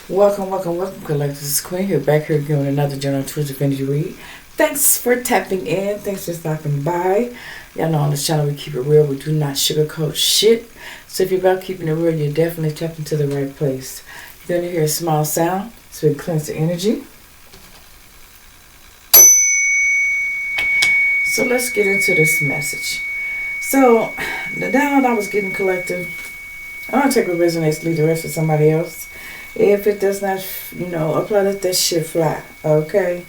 Welcome, collectors. This is Queen here, back here again with another general intuitive energy read. Thanks for tapping in. Thanks for stopping by. Y'all know on this channel we keep it real. We do not sugarcoat shit. So if you're about keeping it real, you're definitely tapping to the right place. You're going to hear a small sound, so we cleanse the energy. So let's get into this message. So the download I was getting, collective, I'm going to take what resonates, leave the rest for somebody else. If it does not, apply, let that shit fly, okay?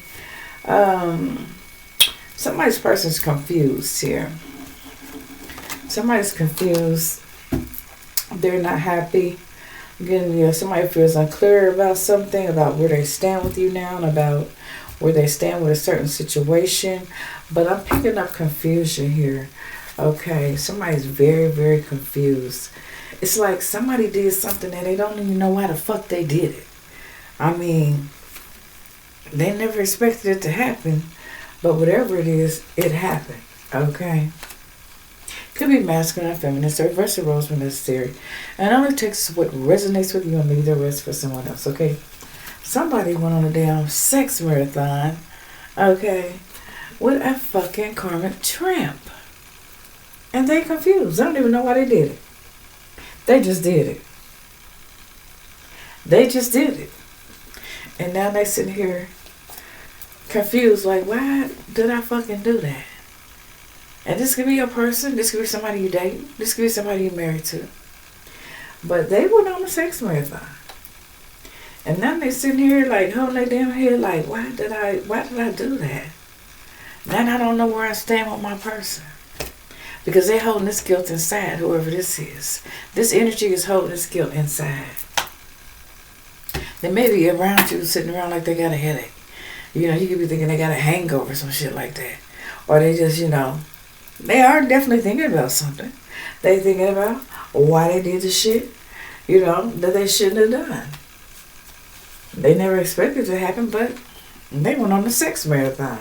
Somebody's person's confused here. Somebody's confused. They're not happy. Again, somebody feels unclear about something, about where they stand with you now, and about where they stand with a certain situation. But I'm picking up confusion here, okay? Somebody's very, very confused. It's like somebody did something and they don't even know why the fuck they did it. I mean, they never expected it to happen, but whatever it is, it happened, okay? Could be masculine or feminine, so reverse the roles when necessary. And it only takes what resonates with you and leave the rest for someone else, okay? Somebody went on a damn sex marathon, okay, with a fucking karmic tramp. And they confused. They don't even know why they did it. They just did it. They just did it. And now they sitting here confused, like, why did I fucking do that? And this could be a person, this could be somebody you date, this could be somebody you're married to. But they went on a sex marathon. And now they sitting here like holding their damn head like, why did I do that? Now I don't know where I stand with my person. Because they're holding this guilt inside, whoever this is. This energy is holding this guilt inside. They may be around you, sitting around like they got a headache. You could be thinking they got a hangover, some shit like that. Or they just, they are definitely thinking about something. They thinking about why they did the shit, that they shouldn't have done. They never expected it to happen, but they went on the sex marathon.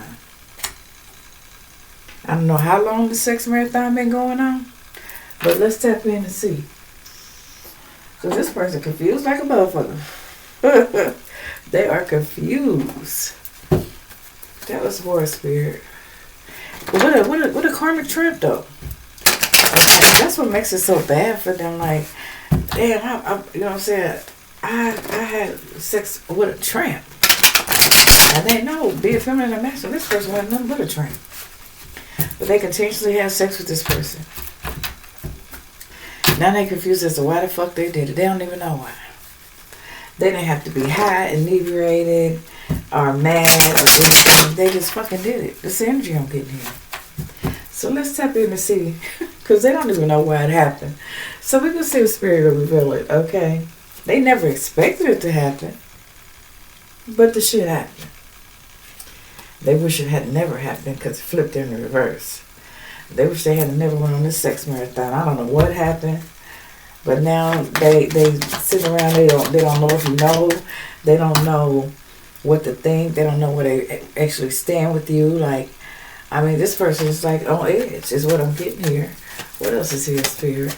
I don't know how long the sex marathon been going on, but let's tap in and see. So this person confused like a motherfucker. They are confused. That was war spirit. But what a karmic tramp though. Okay, that's what makes it so bad for them. Like, damn, I you know what I'm saying? I had sex with a tramp. And they know, be it feminine or masculine, this person wasn't nothing but a tramp. But they continuously have sex with this person. Now they confused as to why the fuck they did it. They don't even know why. They didn't have to be high, inebriated, or mad, or anything. They just fucking did it. This energy I'm getting here. So let's tap in and see. Because they don't even know why it happened. So we can see the spirit will reveal it, okay? They never expected it to happen. But the shit happened. They wish it had never happened because it flipped in the reverse. They wish they had never went on this sex marathon. I don't know what happened, but now they sit around. They don't know if you know. They don't know what to think. They don't know where they actually stand with you. Like, I mean, this person is like on edge. Is what I'm getting here. What else is here, spirit?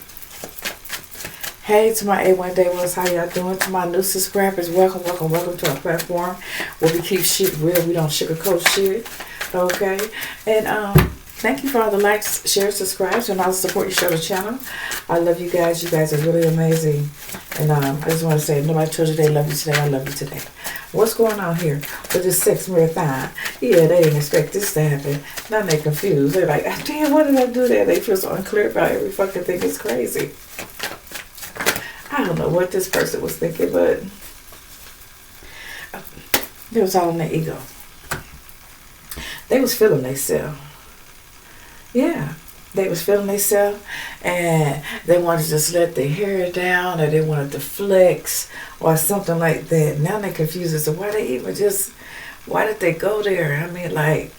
Hey, to my A1 Day ones, how y'all doing? To my new subscribers, welcome to our platform where we keep shit real. We don't sugarcoat shit, okay? And thank you for all the likes, shares, subscribes, and all the support you show the channel. I love you guys. You guys are really amazing. And I just want to say, nobody told you they love you today. I love you today. What's going on here with this sex marathon? Yeah, they didn't expect this to happen. Now they're confused. They're like, damn, what did I do there? They feel so unclear about every fucking thing. It's crazy. I don't know what this person was thinking, but it was all in their ego. They was feeling themselves. Yeah, they was feeling themselves, and they wanted to just let their hair down, or they wanted to flex, or something like that. Now they're confused as to why did they go there? I mean, like,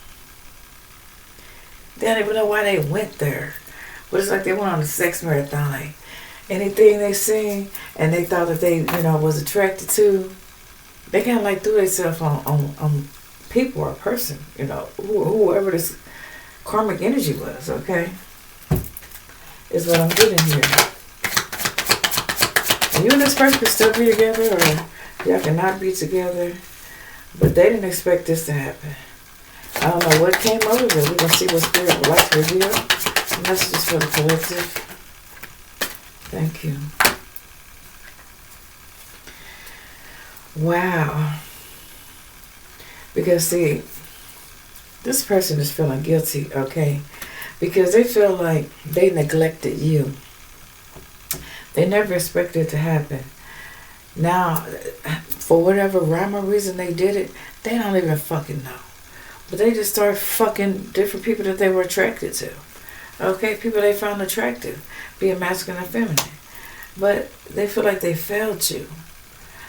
they don't even know why they went there. But it's like they went on a sex marathon, like, anything they seen and they thought that they, was attracted to, they kind of like threw themselves on people or a person, whoever this karmic energy was, okay? Is what I'm getting here. You and this person could still be together, or Y'all cannot be together. But they didn't expect this to happen. I don't know what came over there. We're going to see what Spirit would like to reveal. Messages for the collective. Thank you. Wow. Because, see, this person is feeling guilty, okay? Because they feel like they neglected you. They never expected it to happen. Now, for whatever rhyme or reason they did it, they don't even fucking know. But they just start fucking different people that they were attracted to. Okay, people they found attractive, being masculine and feminine. But they feel like they failed you.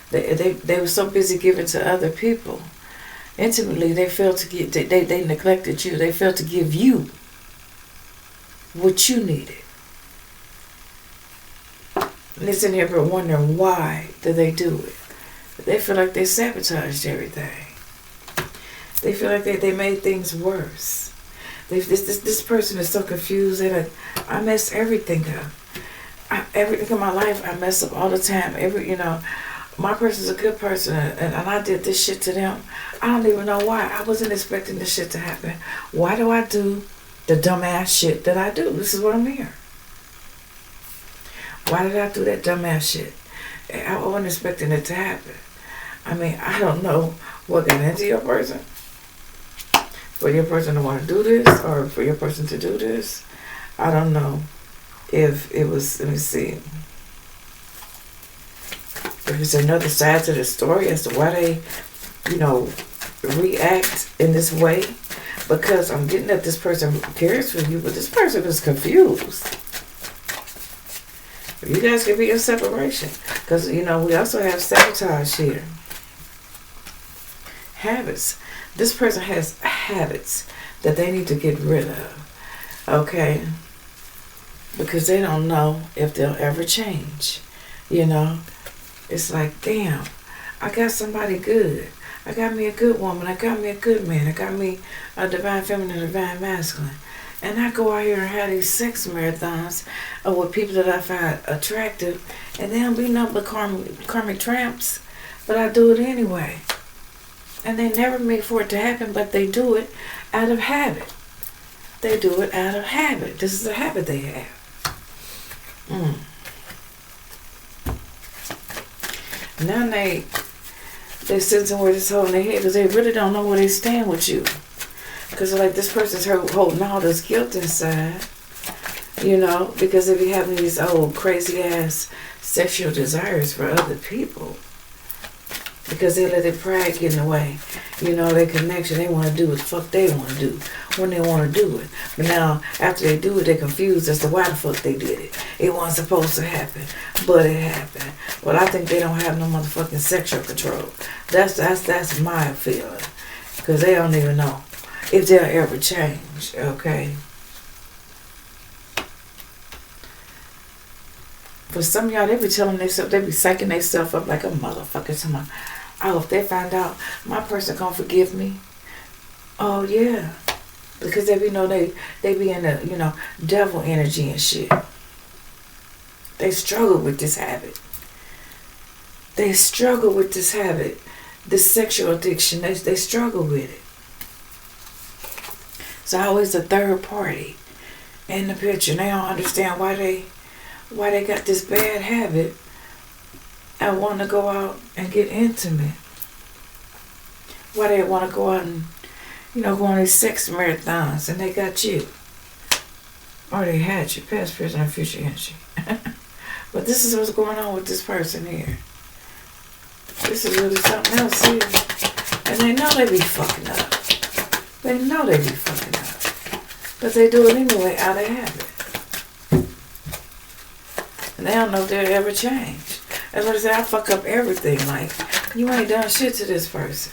They were so busy giving to other people. Intimately, they failed to give. They neglected you. They failed to give you what you needed. And it's in here but wondering why did they do it. They feel like they sabotaged everything. They feel like they made things worse. This person is so confused. They're like, I mess everything up. Everything in my life I mess up all the time. My person's a good person, and I did this shit to them. I don't even know why. I wasn't expecting this shit to happen. Why do I do the dumbass shit that I do? This is what I'm here. Why did I do that dumbass shit? I wasn't expecting it to happen. I mean, I don't know what got into your person. For your person to want to do this, or for your person to do this. I don't know if it was, let me see. If there's another side to the story as to why they, react in this way. Because I'm getting that this person cares for you, but this person is confused. You guys can be in separation. Because, we also have sabotage here. Habits. This person has habits that they need to get rid of. Okay? Because they don't know if they'll ever change. It's like, damn, I got somebody good. I got me a good woman. I got me a good man. I got me a divine feminine, divine masculine. And I go out here and have these sex marathons with people that I find attractive. And they don't be nothing but karmic tramps. But I do it anyway. And they never mean for it to happen, but they do it out of habit. They do it out of habit. This is a habit they have. Now they sitting where this hole in their head because they really don't know where they stand with you. Because like this person's holding all this guilt inside, because they be having these old crazy ass sexual desires for other people. Because they let their pride get in the way. Their connection, they want to do what the fuck they want to do when they want to do it. But now, after they do it, they're confused as to why the fuck they did it. It wasn't supposed to happen, but it happened. Well, I think they don't have no motherfucking sexual control. That's my feeling. Because they don't even know if they'll ever change, okay? For some of y'all, they be telling themselves, they be psyching themselves up like a motherfucker. Somebody, if they find out my person gonna forgive me, oh yeah, because they be they be in the devil energy and shit. They struggle with this habit. They struggle with this habit, this sexual addiction. They struggle with it. It's always a third party in the picture. And they don't understand why they got this bad habit and want to go out and get intimate. Why they want to go out and, go on these sex marathons and they got you. Or they had you, past, present, and future energy. But this is what's going on with this person here. This is really something else here. And they know they be fucking up. They know they be fucking up. But they do it anyway out of habit. And they don't know if they'll ever change. That's what I say, I fuck up everything. Like, you ain't done shit to this person.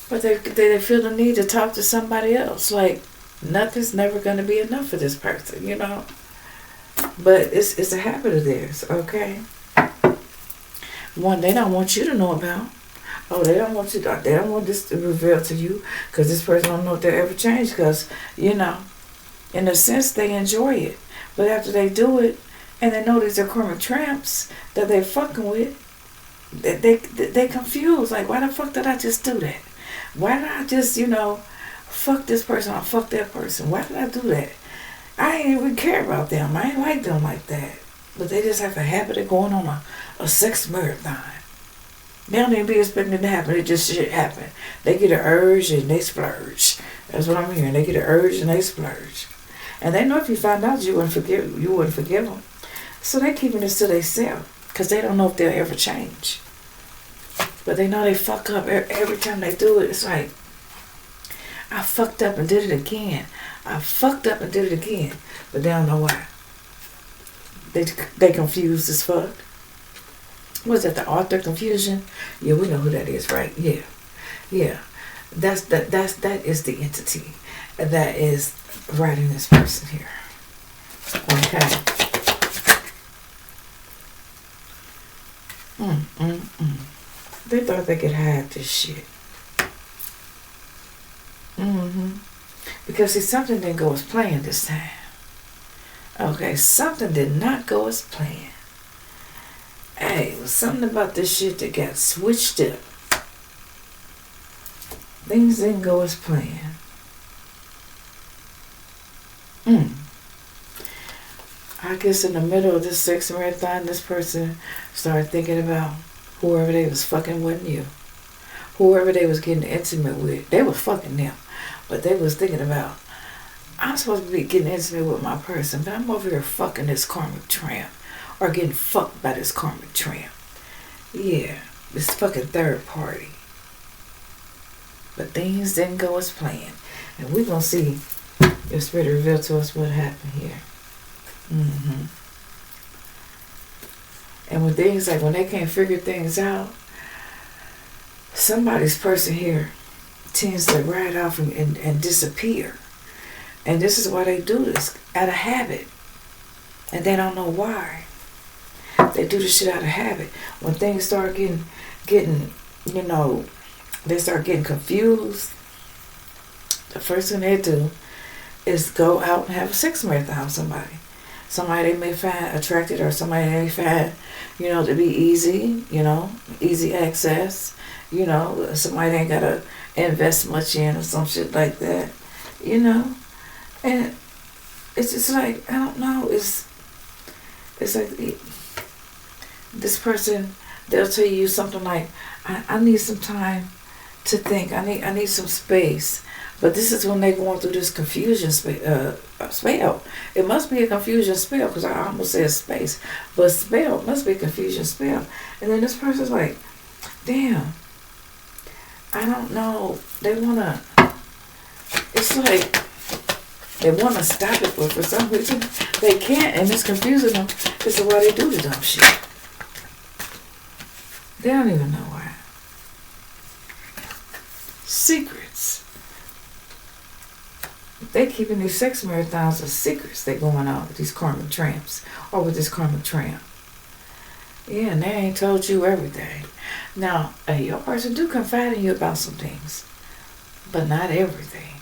But they feel the need to talk to somebody else. Like, nothing's never going to be enough for this person, But it's a habit of theirs, okay? One, they don't want you to know about. Oh, they don't want this to reveal to you. Because this person don't know if they'll ever change. Because, in a sense, they enjoy it. But after they do it, and they know these are karmic tramps that they're fucking with, They confused. Like, why the fuck did I just do that? Why did I just, fuck this person or fuck that person? Why did I do that? I ain't even care about them. I ain't like them like that. But they just have a habit of going on a sex marathon. They don't even be expecting it to happen. It just shit happen. They get an urge and they splurge. That's what I'm hearing. They get an urge and they splurge. And they know if you found out you wouldn't forgive them. So they keeping this to themselves. Because they don't know if they'll ever change. But they know they fuck up every time they do it. It's like, I fucked up and did it again. I fucked up and did it again. But they don't know why. They confused as fuck. Was that the author confusion? Yeah, we know who that is, right? Yeah. That is the entity that is writing this person here. Okay. They thought they could hide this shit. Because see, something didn't go as planned this time. Okay, something did not go as planned. Hey, it was something about this shit that got switched up. Things didn't go as planned. I guess in the middle of this sex marathon, this person started thinking about whoever they was fucking wasn't you. Whoever they was getting intimate with, they was fucking them. But they was thinking about, I'm supposed to be getting intimate with my person, but I'm over here fucking this karmic tramp. Or getting fucked by this karmic tramp. Yeah, this fucking third party. But things didn't go as planned. And we're going to see if Spirit reveal to us what happened here. And when things like, when they can't figure things out, somebody's person here tends to ride off and disappear. And this is why they do this, out of habit. And they don't know why. They do this shit out of habit. When things start getting, they start getting confused, the first thing they do is go out and have a sex marathon with somebody. Somebody they may find attracted, or somebody they may find, to be easy, easy access, somebody they ain't got to invest much in or some shit like that, And it's just like, I don't know, it's like, this person, they'll tell you something like, I need some time to think. I need some space. But this is when they're going through this confusion spell. It must be a confusion spell, because I almost said space. But spell must be a confusion spell. And then this person's like, damn, I don't know. They want to, it's like, they want to stop it, but for some reason, they can't. And it's confusing them. It's why they do the dumb shit. They don't even know why. Secrets. They keeping these sex marathons of secrets they going on with these karmic tramps. Or with this karmic tramp. Yeah, and they ain't told you everything. Now, your person do confide in you about some things. But not everything.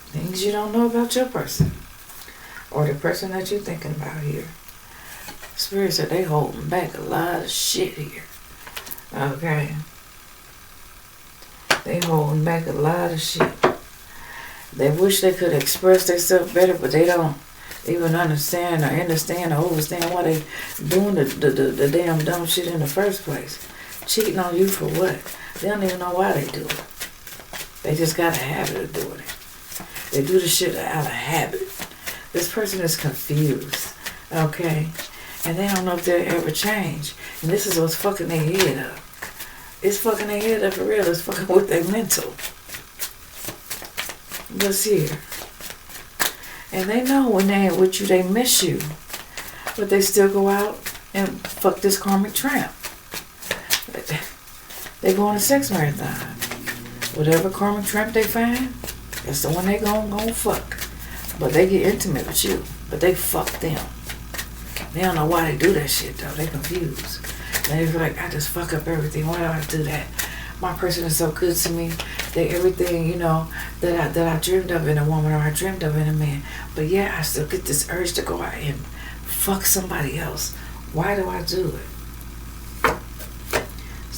Things you don't know about your person. Or the person that you're thinking about here. Spirit said they holding back a lot of shit here. Okay. They holding back a lot of shit. They wish they could express themselves better, but they don't even understand or understand why they doing the damn dumb shit in the first place. Cheating on you for what? They don't even know why they do it. They just got a habit of doing it. They do the shit out of habit. This person is confused. Okay? And they don't know if they'll ever change. And this is what's fucking their head up. It's fucking their head up for real. It's fucking with their mental. What's here? And they know when they ain't with you, they miss you. But they still go out and fuck this karmic tramp. They go on a sex marathon. Whatever karmic tramp they find, that's the one they gonna fuck. But they get intimate with you. But they fuck them. They don't know why they do that shit though. They confused. They feel like, I just fuck up everything. Why do I do that? My person is so good to me. That everything, that I dreamed of in a woman, or I dreamed of in a man. But yeah, I still get this urge to go out and fuck somebody else. Why do I do it?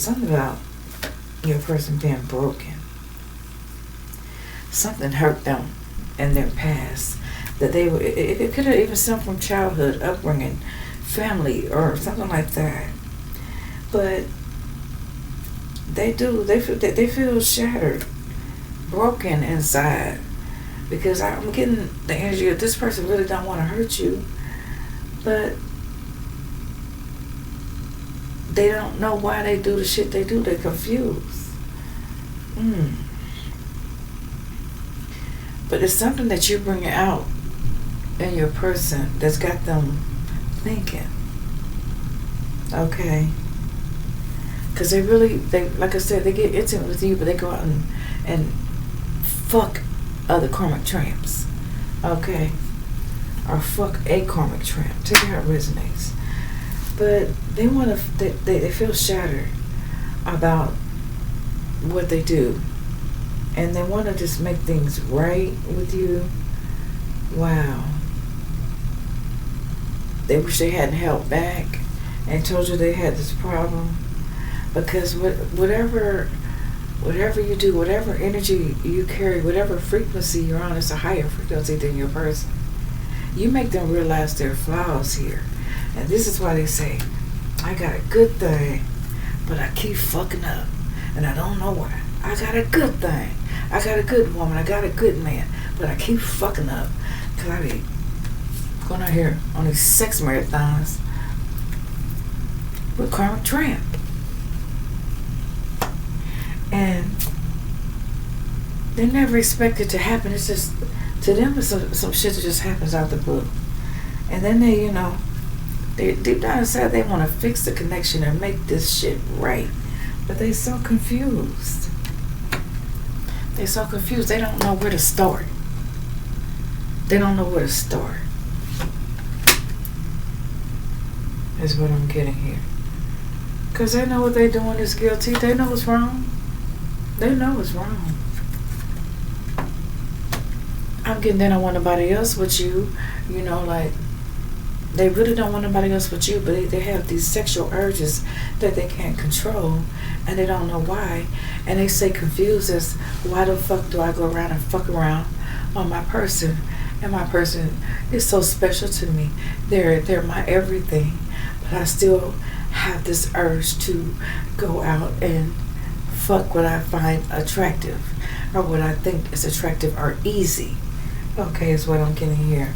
something about your person being broken. Something hurt them in their past. That they it could have even stemmed from childhood, upbringing, family, or something like that. But they feel shattered, broken inside, because I'm getting the energy of this person really don't want to hurt you, but they don't know why they do the shit they do. They're confused. But it's something that you're bringing out in your person that's got them thinking. Okay? Because they like I said, they get intimate with you, but they go out and fuck other karmic tramps. Okay? Or fuck a karmic tramp. Take it how it resonates. But they feel shattered about what they do. And they want to just make things right with you. Wow. They wish they hadn't held back and told you they had this problem. Because whatever you do, whatever energy you carry, whatever frequency you're on, it's a higher frequency than your person. You make them realize their flaws here. And this is why they say, I got a good thing, but I keep fucking up. And I don't know why. I got a good thing. I got a good woman. I got a good man. But I keep fucking up. Because I be going out here on these sex marathons with karmic tramp. And they never expect it to happen. It's just, to them, it's some shit that just happens out the blue. And then they, they deep down inside, they want to fix the connection and make this shit right. But they so confused. They so confused. They don't know where to start. They don't know where to start. Is what I'm getting here. Because they know what they're doing is guilty. They know it's wrong. They know it's wrong. I'm getting they don't want nobody else with you. Like, they really don't want nobody else with you, but they have these sexual urges that they can't control, and they don't know why. And they stay confused as, why the fuck do I go around and fuck around on my person? And my person is so special to me. They're my everything. But I still have this urge to go out and fuck what I find attractive, or what I think is attractive or easy. Okay, is what I'm getting here.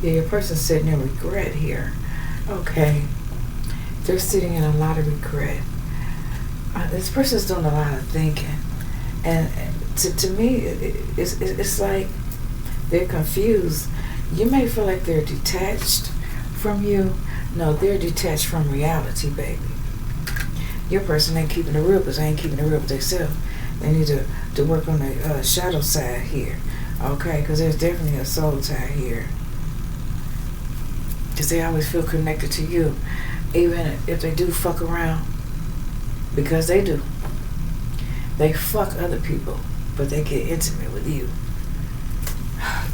Yeah, your person's sitting in regret here. Okay, they're sitting in a lot of regret. This person's doing a lot of thinking, and to me, it's like they're confused. You may feel like they're detached from you. No, they're detached from reality, baby. Your person ain't keeping it real because they ain't keeping it real with themselves. They need to work on the shadow side here. Okay, because there's definitely a soul tie here. Because they always feel connected to you, even if they do fuck around. Because they do. They fuck other people, but they get intimate with you.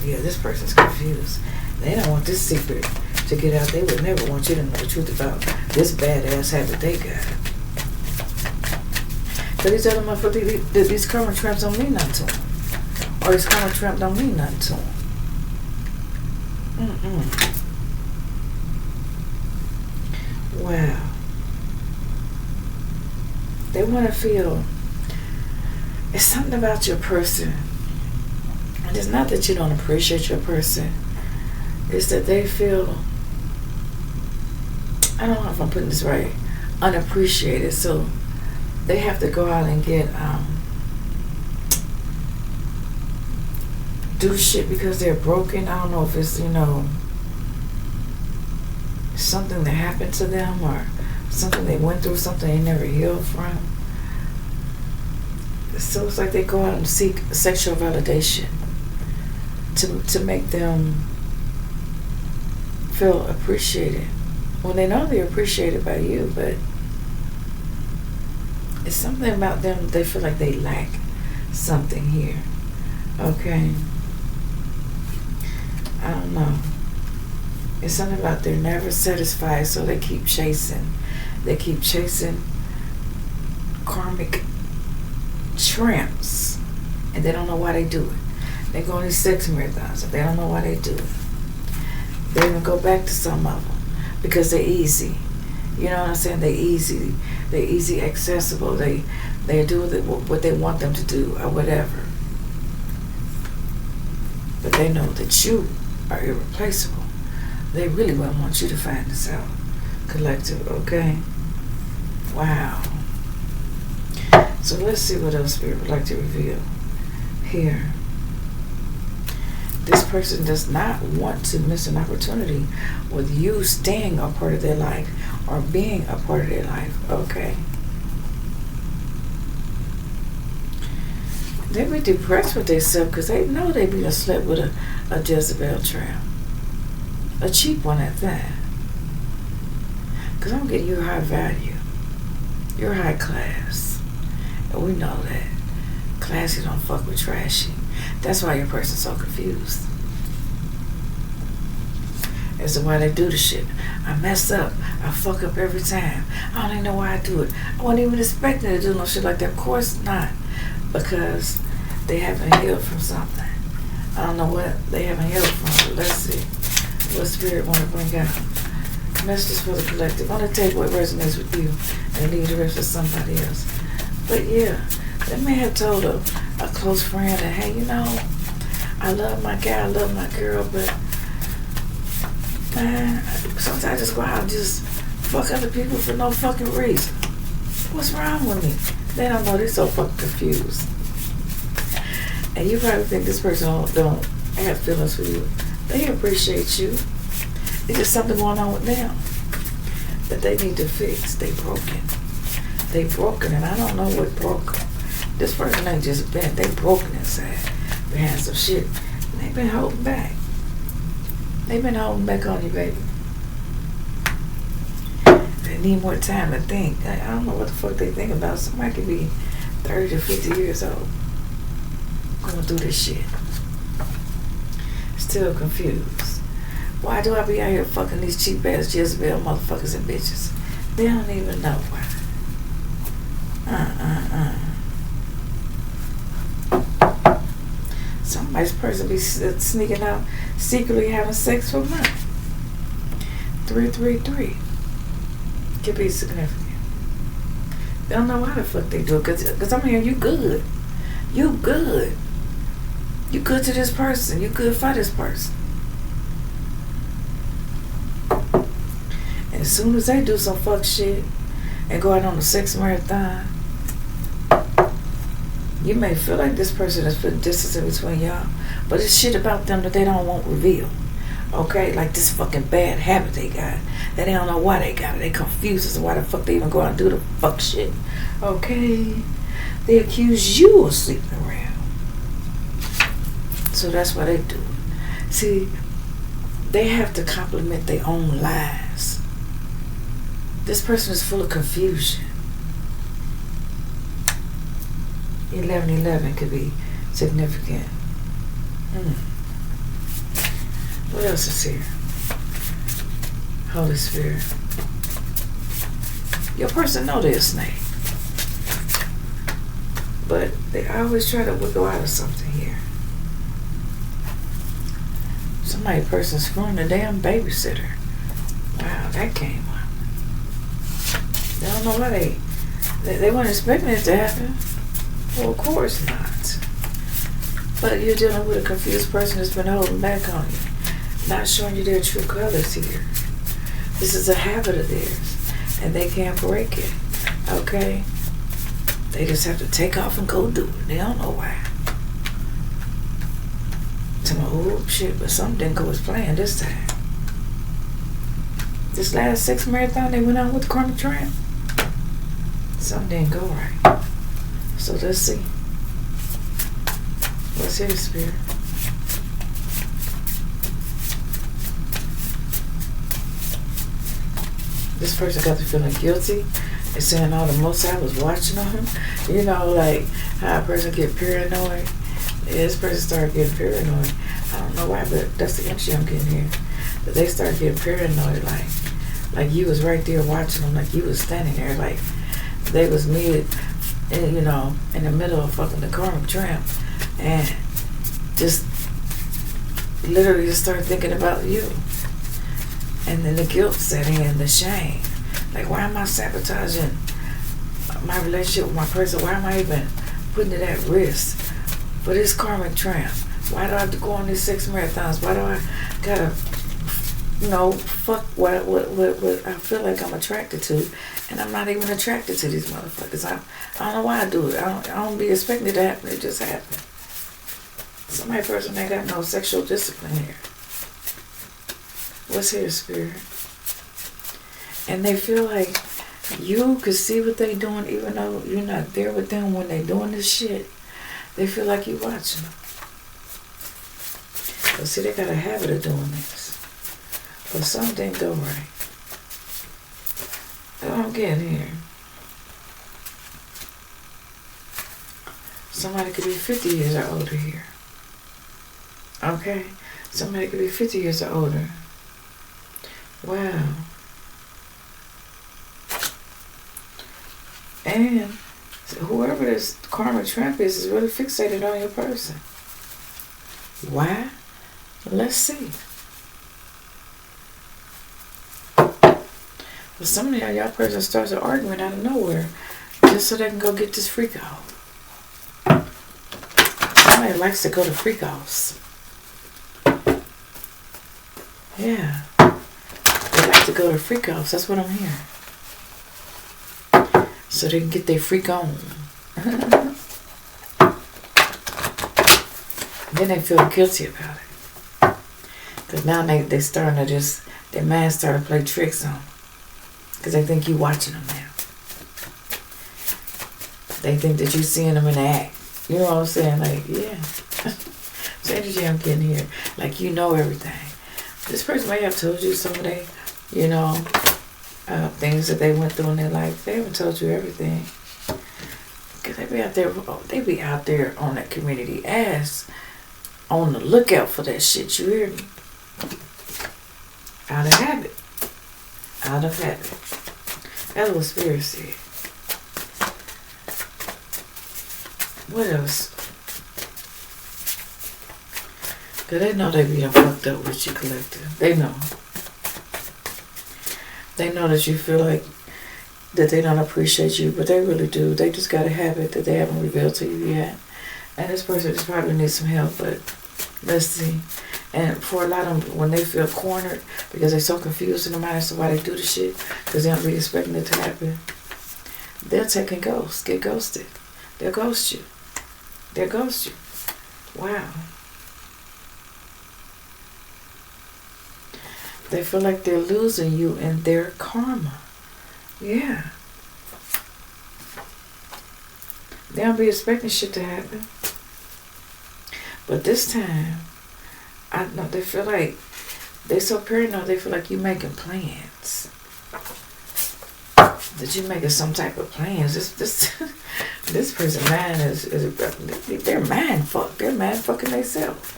Yeah, this person's confused. They don't want this secret to get out. They would never want you to know the truth about this badass habit they got. But these other motherfuckers, these karmic tramps don't mean nothing to them. Or this karmic tramp don't mean nothing to them. Wow. They want to feel, it's something about your person. And it's not that you don't appreciate your person. It's that they feel, I don't know if I'm putting this right, unappreciated. So they have to go out and get, do shit because they're broken. I don't know if it's, something that happened to them, or something they went through, something they never healed from. So it's like they go out and seek sexual validation to make them feel appreciated. Well, they know they're appreciated by you, but it's something about them, they feel like they lack something here. Okay? I don't know. It's something about they're never satisfied, so they keep chasing. They keep chasing karmic tramps, and they don't know why they do it. They go on these sex marathons, and they don't know why they do it. They even go back to some of them because they're easy. You know what I'm saying? They're easy. They're easy accessible. They do what they want them to do or whatever. But they know that you are irreplaceable. They really wouldn't want you to find this out, collective, okay? Wow. So let's see what else Spirit would like to reveal here. This person does not want to miss an opportunity with you staying a part of their life or being a part of their life, okay? They be depressed with themselves because they know they be slept with a Jezebel tramp. A cheap one at that. Because I'm getting you high value. You're high class. And we know that. Classy don't fuck with trashy. That's why your person's so confused. As to why they do the shit. I mess up. I fuck up every time. I don't even know why I do it. I wasn't even expecting to do no shit like that. Of course not. Because they haven't healed from something. I don't know what they haven't healed from, but let's see what Spirit want to bring out. Messages for the collective. I'm going to take what resonates with you and leave the rest for somebody else. But yeah, they may have told a close friend that, hey, you know, I love my guy, I love my girl, but man, sometimes I just go out and just fuck other people for no fucking reason. What's wrong with me? They don't know, they're so fucking confused. And you probably think this person don't have feelings for you. They appreciate you. It's just something going on with them that they need to fix. They broken. They broken, and I don't know what broke them. This person ain't just bent. They broken inside behind some shit. And they've been holding back. They've been holding back on you, baby. They need more time to think. I don't know what the fuck they think about. Somebody could be 30 to 50 years old going through this shit. Still confused. Why do I be out here fucking these cheap ass Jezebel motherfuckers and bitches? They don't even know why. Somebody's person be sneaking out, secretly having sex for money. 333 could be significant. They don't know why the fuck they do it, cause I'm here. You good. You good. You good to this person. You good for this person. And as soon as they do some fuck shit and go out on a sex marathon, you may feel like this person is putting distance in between y'all, but it's shit about them that they don't want revealed. Okay? Like this fucking bad habit they got. That they don't know why they got it. They confused as to why the fuck they even go out and do the fuck shit. Okay? They accuse you of sleeping around. So that's why they do it. See, they have to compliment their own lies. This person is full of confusion. 1111 could be significant. What else is here? Holy Spirit. Your person know they're a snake. But they always try to wiggle out of something here. Somebody person screwing the damn babysitter. Wow, that came up. They don't know why they weren't expecting it to happen. Well, of course not. But you're dealing with a confused person that's been holding back on you. Not showing you their true colors here. This is a habit of theirs. And they can't break it. Okay? They just have to take off and go do it. They don't know why. To my old shit, but something didn't go as planned this time. This last sex marathon they went on with the karmic tramp, something didn't go right. So let's see. What's here, Spirit? This person got to feeling guilty and saying all the most I was watching on him. You know, like how a person get paranoid. Yeah, this person started getting paranoid. I don't know why, but that's the energy I'm getting here. But they started getting paranoid, like you was right there watching them, like you was standing there, like they was mid and, you know, in the middle of fucking the karmic tramp, and just literally just start thinking about you. And then the guilt setting in, the shame. Like, why am I sabotaging my relationship with my person? Why am I even putting it at risk for this karmic tramp? Why do I have to go on these 6 marathons? Why do I gotta, you know, fuck what I feel like I'm attracted to, and I'm not even attracted to these motherfuckers. I don't know why I do it. I don't be expecting it to happen. It just happened. Somebody person ain't got no sexual discipline here. What's here, spirit? And they feel like you could see what they doing even though you're not there with them when they doing this shit. They feel like you watching them. But see, they got a habit of doing this. But something didn't go right. I don't get here. Somebody could be 50 years or older here. Okay? Somebody could be 50 years or older. Wow. And whoever this karmic tramp is really fixated on your person. Why? Let's see. But some of y'all person starts an argument out of nowhere just so they can go get this freak off. Somebody likes to go to freak offs. Yeah. They like to go to freak offs. That's what I'm hearing. So they can get their freak on. Then they feel guilty about it. Because now they starting to just, their mind starting to play tricks on them. Because they think you watching them now. They think that you seeing them in the act. You know what I'm saying? Like, yeah. It's energy I'm getting here. Like, you know everything. This person may have told you some of they, you know, things that they went through in their life. They haven't told you everything. Because they be out there on that community ass, on the lookout for that shit, you hear me? Out of habit. Out of habit. That's what spirit said. What else? Because they know they be done fucked up with you collective. They know. They know that you feel like that they don't appreciate you, but they really do. They just got a habit that they haven't revealed to you yet. And this person just probably needs some help, but let's see. And for a lot of them, when they feel cornered because they're so confused in the mind as to why they do the shit, because they don't be expecting it to happen, they'll take and ghost, get ghosted. They'll ghost you. They'll ghost you. Wow. They feel like they're losing you in their karma. Yeah. They don't be expecting shit to happen. But this time, I know they feel like they're so paranoid. They feel like you're making plans. That you're making some type of plans. This person's mind is they're mind fucked. They're mind fucking themselves.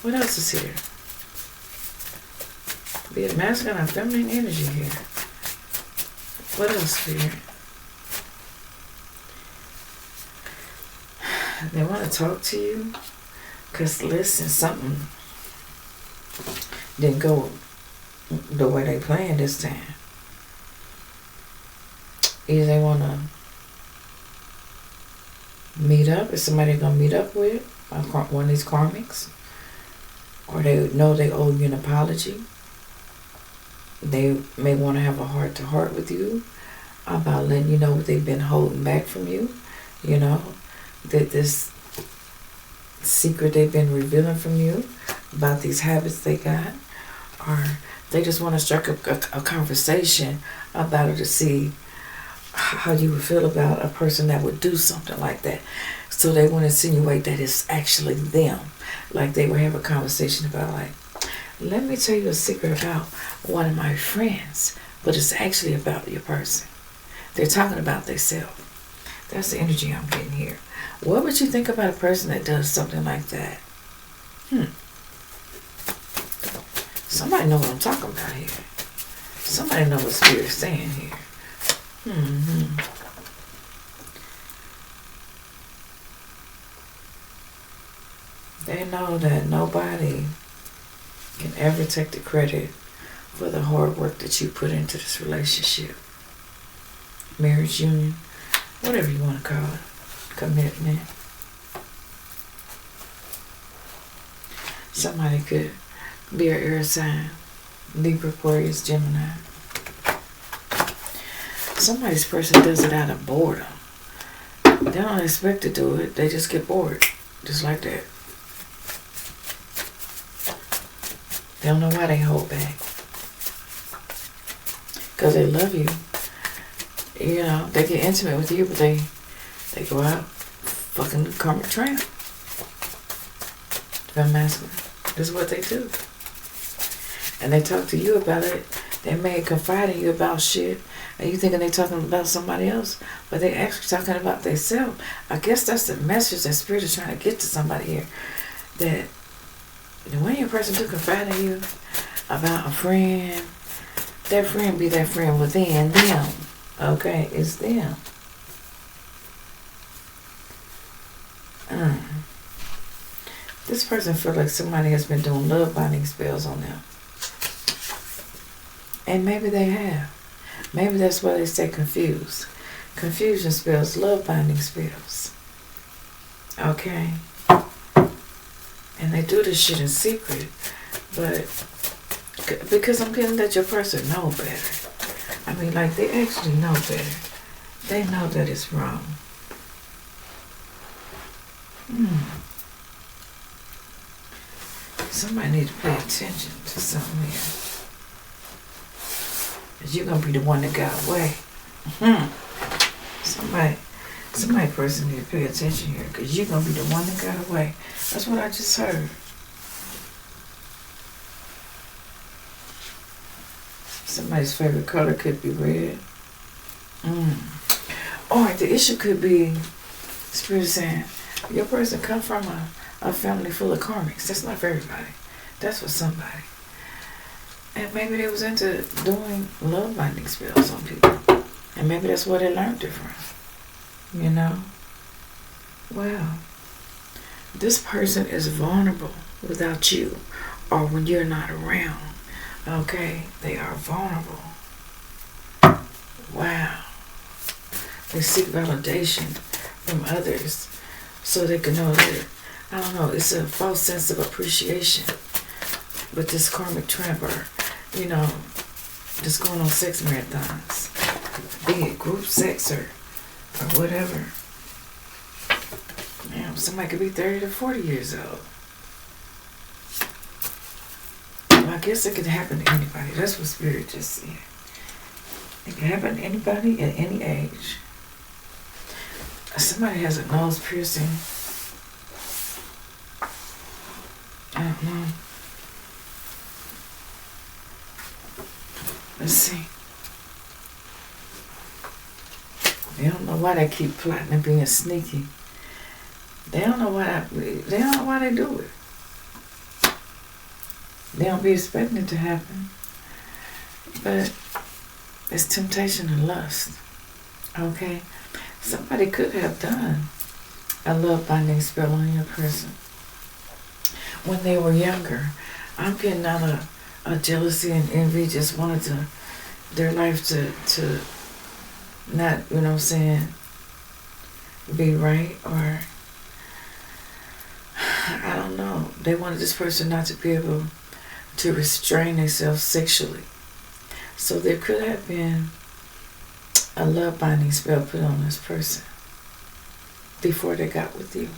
What else is here? Be it masculine and feminine energy here. What else here? They want to talk to you. Because listen, something didn't go the way they planned this time. Either they want to meet up. Is somebody they're going to meet up with? One of these karmics? Or they know they owe you an apology. They may want to have a heart-to-heart with you about letting you know what they've been holding back from you. You know, that this secret they've been revealing from you about these habits they got. Or they just want to strike a conversation about it to see how you would feel about a person that would do something like that. So they want to insinuate that it's actually them. Like they would have a conversation about like, let me tell you a secret about one of my friends, but it's actually about your person. They're talking about themselves. That's the energy I'm getting here. What would you think about a person that does something like that? Somebody know what I'm talking about here. Somebody know what Spirit's saying here. They know that nobody can ever take the credit for the hard work that you put into this relationship, marriage, union, whatever you want to call it, commitment. Somebody could be an air sign, Libra, Aquarius, Gemini. Somebody's person does it out of boredom. They don't expect to do it. They just get bored. Just like that. They don't know why they hold back. Because they love you. You know, they get intimate with you, but they go out fucking karmic tramp. They're masculine. This is what they do. And they talk to you about it. They may confide in you about shit. And you thinking they talking about somebody else. But they actually talking about themselves. I guess that's the message that Spirit is trying to get to somebody here. That when your person do confide in you about a friend, that friend be that friend within them. Okay? It's them. This person feels like somebody has been doing love binding spells on them. And maybe they have. Maybe that's why they stay confused. Confusion spells, love binding spells. Okay? And they do this shit in secret. But because I'm getting that your person know better. I mean, like, they actually know better. They know that it's wrong. Somebody need to pay attention to something here. Because you're going to be the one that got away. Somebody person need to pay attention here. Because you're going to be the one that got away. That's what I just heard. Somebody's favorite color could be red. Or the issue could be, Spirit saying, your person come from a family full of karmics. That's not for everybody. That's for somebody. And maybe they was into doing love binding spells on people. And maybe that's where they learned it from. You know? Wow. This person is vulnerable without you or when you're not around. Okay? They are vulnerable. Wow. They seek validation from others so they can know that, I don't know, it's a false sense of appreciation. But this karmic tramper, you know, just going on sex marathons, be it group sex or whatever. You know, somebody could be 30 to 40 years old. Well, I guess it could happen to anybody. That's what Spirit just said. It can happen to anybody at any age. Somebody has a nose piercing. I don't know. Let's see. They don't know why they keep plotting and being sneaky. They don't know why they do it. They don't be expecting it to happen. But it's temptation and lust. Okay? Somebody could have done a love binding spell on your person when they were younger. I'm getting out of jealousy and envy, just wanted their life to not, you know what I'm saying, be right, or I don't know. They wanted this person not to be able to restrain themselves sexually. So there could have been a love binding spell put on this person before they got with you.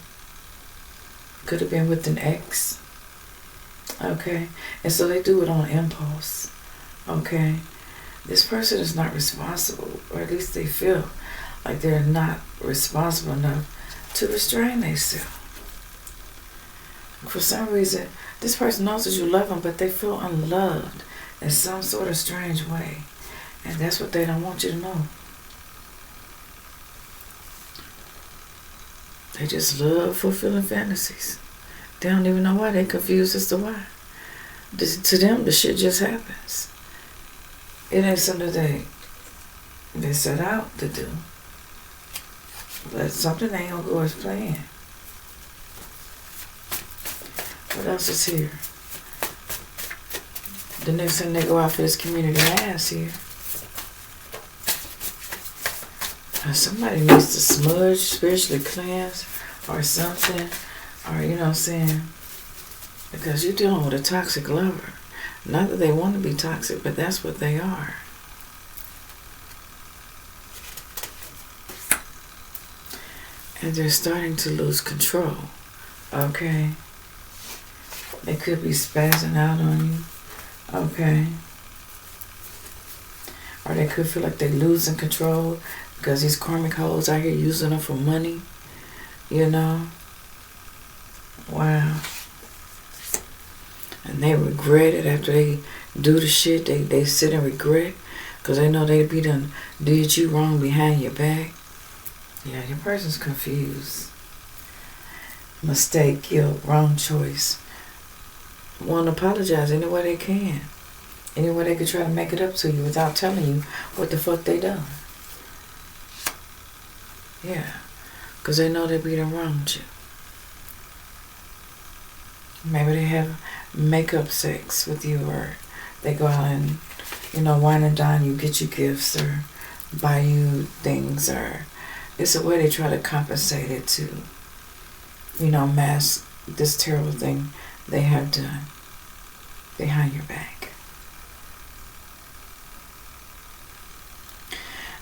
Could have been with an ex. Okay? And so they do it on impulse. Okay? This person is not responsible, or at least they feel like they're not responsible enough to restrain themselves. For some reason, this person knows that you love them, but they feel unloved in some sort of strange way. And that's what they don't want you to know. They just love fulfilling fantasies. They don't even know why. They're confused as to why. To them, the shit just happens. It ain't something they set out to do. But something ain't gonna go as planned. What else is here? The next time they go out for this community ass here. Somebody needs to smudge, spiritually cleanse, or something. Or, you know what I'm saying? Because you're dealing with a toxic lover. Not that they want to be toxic, but that's what they are. And they're starting to lose control. Okay? They could be spazzing out on you. Okay? Or they could feel like they're losing control because these karmic hoes out here using them for money. You know? Wow. And they regret it after they do the shit. They sit and regret because they know they be done did you wrong behind your back. Yeah, your person's confused. Mistake, guilt, wrong choice. Want to apologize any way they can. Any way they could try to make it up to you without telling you what the fuck they done. Yeah, because they know they be done wronged you. Maybe they have makeup sex with you, or they go out and, you know, wine and dine you, get you gifts, or buy you things, or it's a way they try to compensate it to, you know, mask this terrible thing they have done behind your back.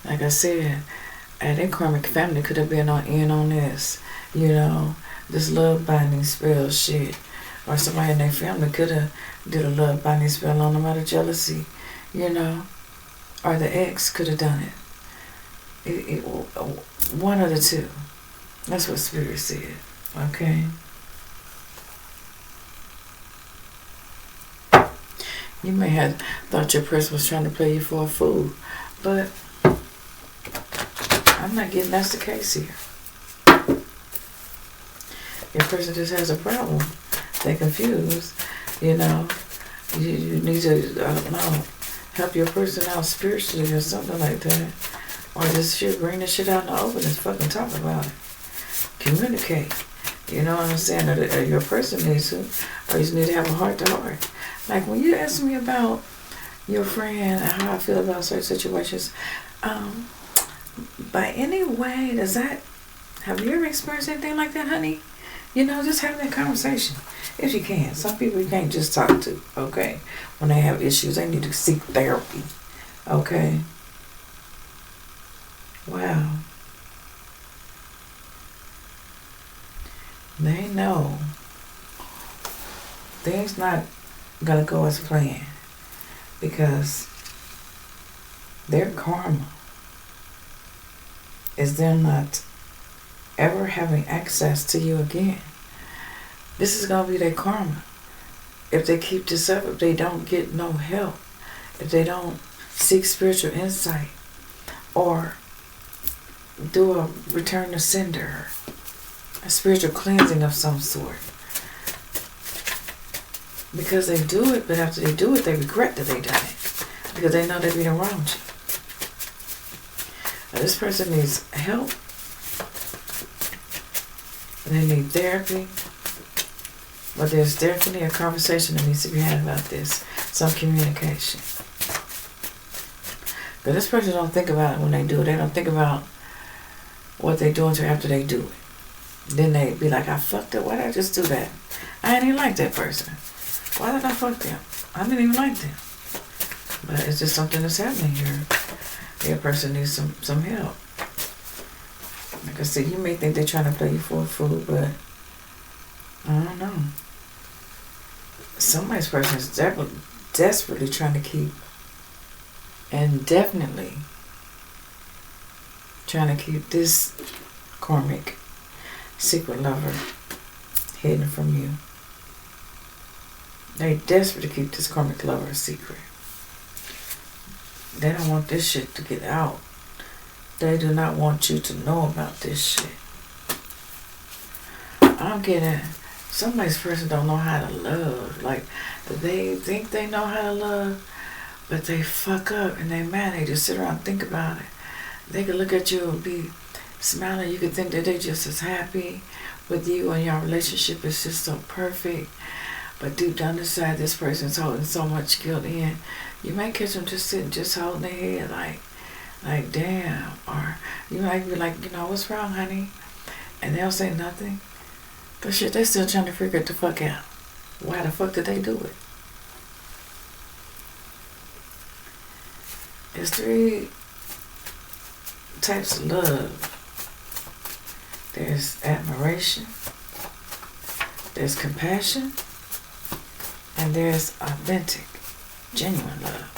Like I said, their karmic family could have been in on this, you know, this love binding spell shit. Or somebody in their family could have did a love binding spell on them out of jealousy, you know. Or the ex could have done it. One of the two. That's what Spirit said. Okay? You may have thought your person was trying to play you for a fool, but I'm not getting that's the case here. Your person just has a problem. They're confused, you know. You need to, I don't know, help your person out spiritually or something like that. Or just shit, bring this shit out in the open and fucking talk about it. Communicate. You know what I'm saying? Or your person needs to. Or you just need to have a heart to heart. Like when you ask me about your friend and how I feel about certain situations, by any way, have you ever experienced anything like that, honey? You know, just have that conversation. If you can. Some people you can't just talk to, okay? When they have issues, they need to seek therapy, okay? Wow. They know things not gonna go as planned because their karma is them not ever having access to you again. This is going to be their karma. If they keep this up, if they don't get no help, if they don't seek spiritual insight or do a return to sender, a spiritual cleansing of some sort. Because they do it, but after they do it, they regret that they done it. Because they know they're being wronged you. Now, this person needs help. They need therapy. But there's definitely a conversation that needs to be had about this. Some communication. But this person don't think about it when they do it. They don't think about what they do until after they do it. Then they be like, I fucked up. Why did I just do that? I didn't even like that person. Why did I fuck them? I didn't even like them. But it's just something that's happening here. Your person needs some help. Like I said, you may think they're trying to play you for a fool, but I don't know. Somebody's person is desperately trying to keep, and definitely trying to keep this karmic secret lover hidden from you. They desperate to keep this karmic lover a secret. They don't want this shit to get out. They do not want you to know about this shit. I'm getting somebody's person don't know how to love. Like, they think they know how to love, but they fuck up and they mad. They just sit around and think about it. They could look at you and be smiling. You could think that they just as happy with you and your relationship is just so perfect. But deep down inside, this person's holding so much guilt in. You might catch them just sitting, just holding their head like damn. Or you might be like, what's wrong, honey? And they'll say nothing. But shit, they still trying to figure it the fuck out. Why the fuck did they do it? There's 3 types of love. There's admiration, there's compassion, and there's authentic, genuine love.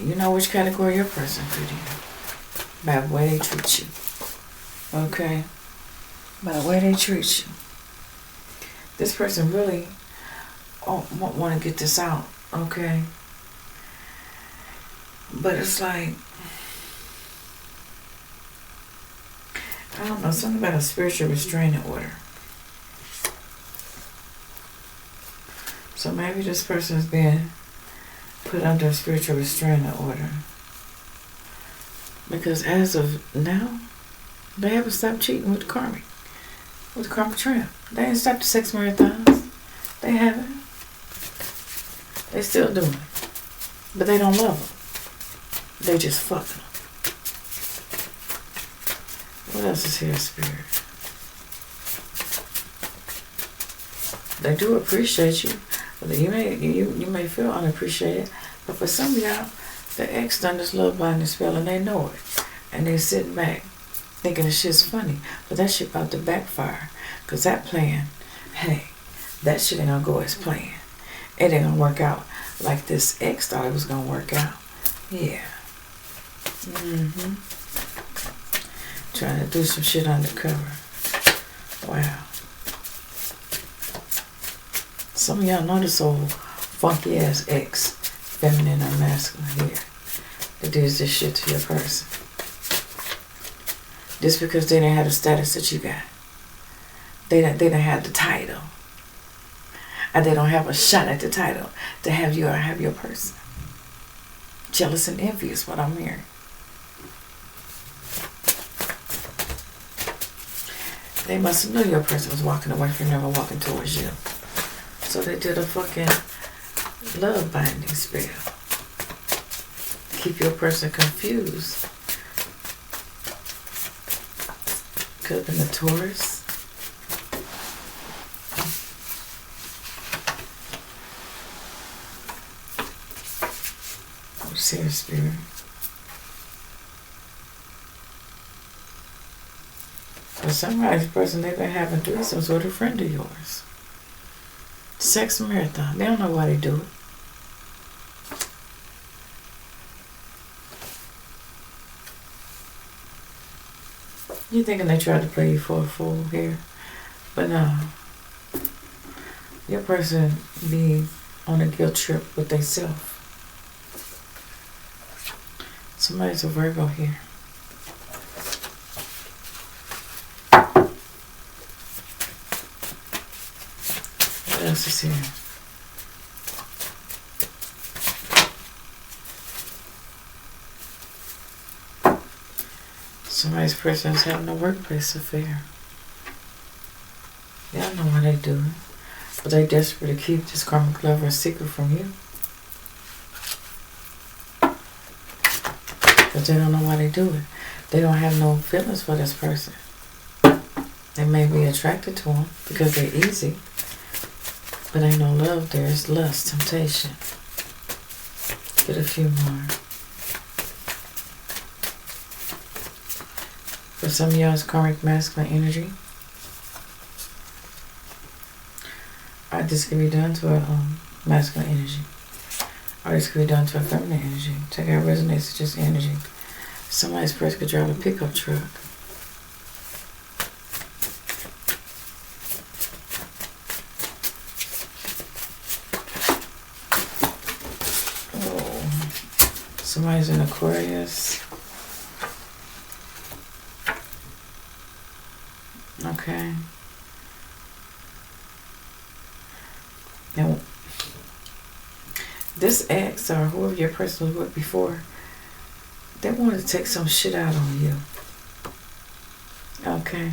You know which category your person fit in by the way they treat you. Okay? By the way they treat you. This person really want to get this out. Okay? But it's like, I don't know, something about a spiritual restraining order. So maybe this person's been put under a spiritual restraining order. Because as of now, they haven't stopped cheating with the karmic. With the karmic tramp. They ain't stopped the sex marathons. They haven't. They still doing it. But they don't love them. They just fuck them. What else is here, Spirit? They do appreciate you. But you may feel unappreciated. But for some of y'all, the ex done this love binding spell and they know it. And they sitting back thinking the shit's funny. But that shit about to backfire. Because that plan, hey, that shit ain't gonna go as planned. It ain't gonna work out like this ex thought it was gonna work out. Yeah. Trying to do some shit undercover. Wow. Some of y'all know this old funky ass ex, feminine or masculine here, that does this shit to your person. Just because they didn't have the status that you got. They didn't have the title. And they don't have a shot at the title to have you or have your person. Jealous and envious, what I'm hearing. They must have known your person was walking away from them or walking towards you. So they did a fucking love binding spell. Keep your person confused. Could have been the Taurus. What's here, Spirit? For somebody's person, they've been having threesomes with a friend of yours. Sex marathon. They don't know why they do it. You thinking they tried to play you for a fool here? But no. Your person be on a guilt trip with themselves. Somebody's a Virgo here. What else is here? Somebody's person is having a workplace affair. Y'all know why they do it. But they desperate to keep this karmic lover a secret from you. But they don't know why they do it. They don't have no feelings for this person. They may be attracted to them because they're easy. But ain't no love there. It's lust, temptation. Get a few more. For some of y'all, it's karmic masculine energy. Or this could be done to a masculine energy. Or this could be done to a feminine energy. Check out resonates, it's just energy. Somebody's person could drive a pickup truck. Somebody's in Aquarius. Okay. Now, this ex or whoever your person was with before, they wanted to take some shit out on you. Okay.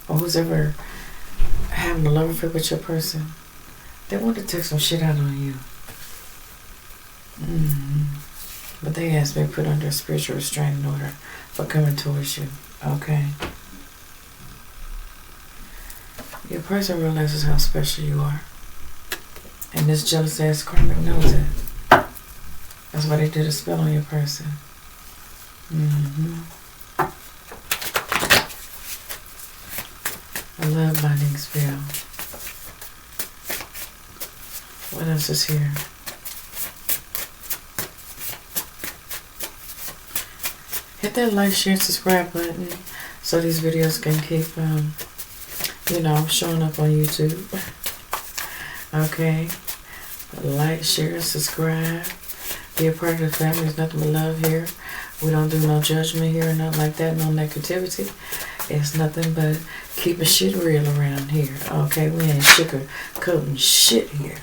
Or who's ever having a love affair with your person, they want to take some shit out on you. But they has been put under a spiritual restraining order for coming towards you. Okay? Your person realizes how special you are. And this jealous ass karmic knows it. That's why they did a spell on your person. A love binding spell. What else is here? Hit that like, share, and subscribe button so these videos can keep, showing up on YouTube. Okay? Like, share, subscribe. Be a part of the family. There's nothing but love here. We don't do no judgment here or nothing like that. No negativity. It's nothing but keeping shit real around here. Okay? We ain't sugarcoating shit here.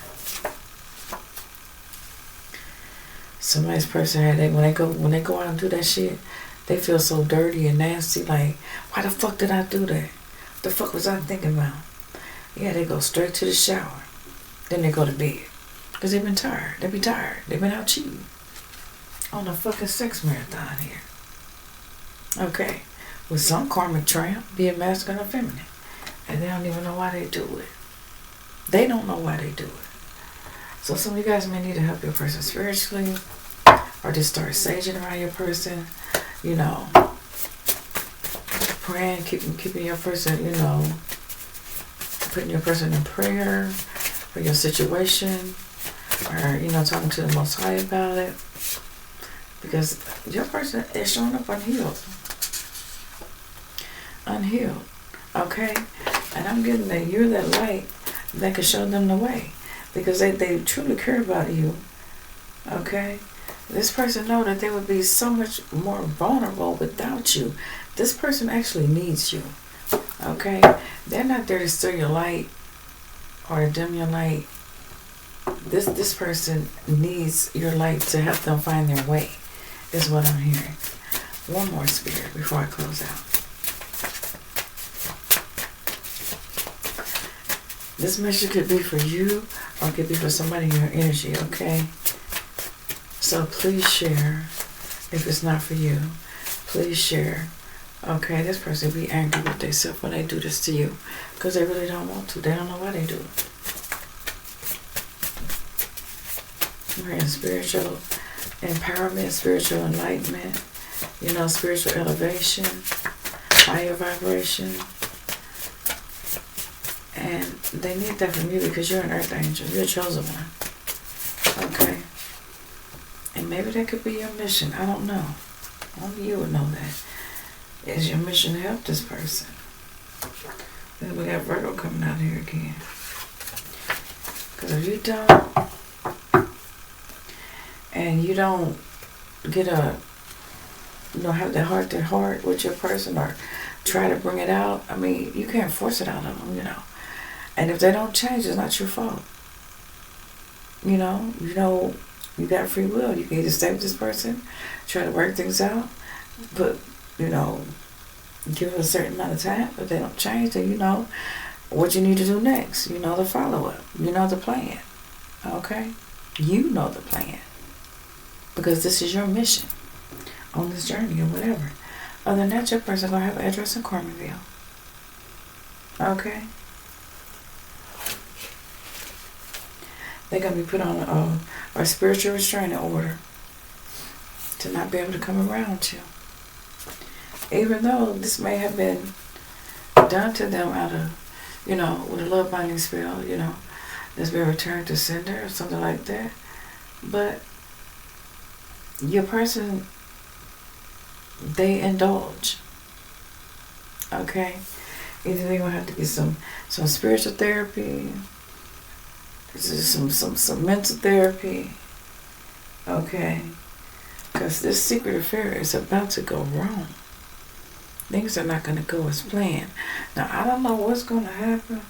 Somebody's person had when they go out and do that shit, they feel so dirty and nasty. Like, why the fuck did I do that? What the fuck was I thinking about? Yeah, they go straight to the shower. Then they go to bed. Because they've been tired. They be tired. They've been out cheating. On a fucking sex marathon here. Okay. With some karmic tramp, being masculine or feminine. And they don't even know why they do it. They don't know why they do it. So some of you guys may need to help your person spiritually. Or just start saging around your person. Praying, keeping your person, putting your person in prayer for your situation. Or, talking to the Most High about it. Because your person is showing up unhealed. Unhealed. Okay? And I'm getting that you're that light that can show them the way. Because they truly care about you. Okay? This person know that they would be so much more vulnerable without you. This person actually needs you. Okay? They're not there to steal your light or to dim your light. This person needs your light to help them find their way, is what I'm hearing. One more spirit before I close out. This message could be for you or it could be for somebody in your energy, okay? So please share. If it's not for you, please share. Okay, this person be angry with themselves when they do this to you because they really don't want to. They don't know why they do it. We're in spiritual empowerment, spiritual enlightenment, spiritual elevation, higher vibration. And they need that from you because you're an earth angel. You're a chosen one. Okay? And maybe that could be your mission. I don't know. Only you would know that. Is your mission to help this person? Then we got Virgo coming out here again. Because if you don't, and you don't get have that heart-to-heart with your person or try to bring it out, I mean, you can't force it out of them, And if they don't change, it's not your fault. You got free will. You can either stay with this person, try to work things out, but, give it a certain amount of time. If they don't change, then you know what you need to do next. You know the follow-up. You know the plan. Okay? You know the plan. Because this is your mission on this journey or whatever. Other than that, your person going to have an address in Carmenville. Okay? They're going to be put on a spiritual restraining order to not be able to come around you. Even though this may have been done to them out of, with a love binding spell, that's been returned to sender or something like that. But your person, they indulge. Okay? Either they're going to have to get some spiritual therapy, some mental therapy. Okay? Because this secret affair is about to go wrong. Things are not going to go as planned. Now, I don't know what's going to happen.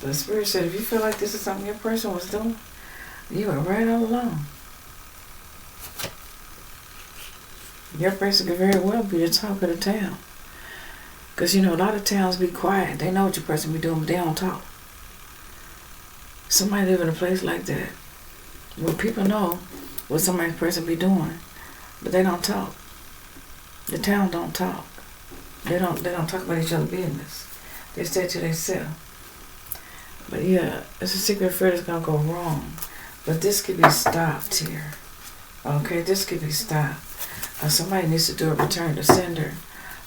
The Spirit said, if you feel like this is something your person was doing, you are right all along. Your person could very well be the talk of the town. Because, you know, a lot of towns be quiet. They know what your person be doing, but they don't talk. Somebody live in a place like that where people know what somebody's person be doing, but they don't talk. The town don't talk. They don't talk about each other's business. They stay to themselves. But yeah, it's a secret affair that's gonna go wrong. But this could be stopped here. Okay, this could be stopped. Somebody needs to do a return to sender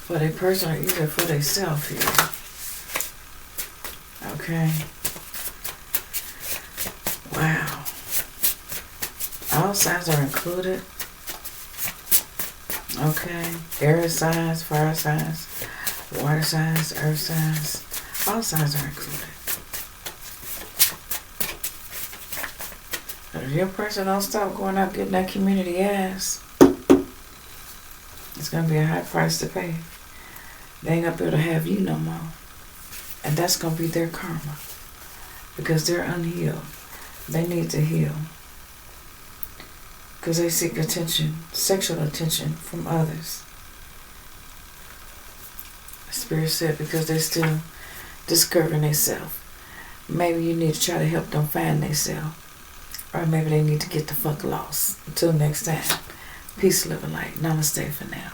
for their person or either for themselves here. Okay. Wow. All signs are included. Okay. Air signs, fire signs, water signs, earth signs. All signs are included. But if your person don't stop going out getting that community ass, it's going to be a high price to pay. They ain't going to be able to have you no more. And that's going to be their karma. Because they're unhealed. They need to heal. Because they seek attention, sexual attention from others. Spirit said because they're still discovering themselves. Maybe you need to try to help them find themselves. Or maybe they need to get the fuck lost. Until next time. Peace, love, and light. Namaste for now.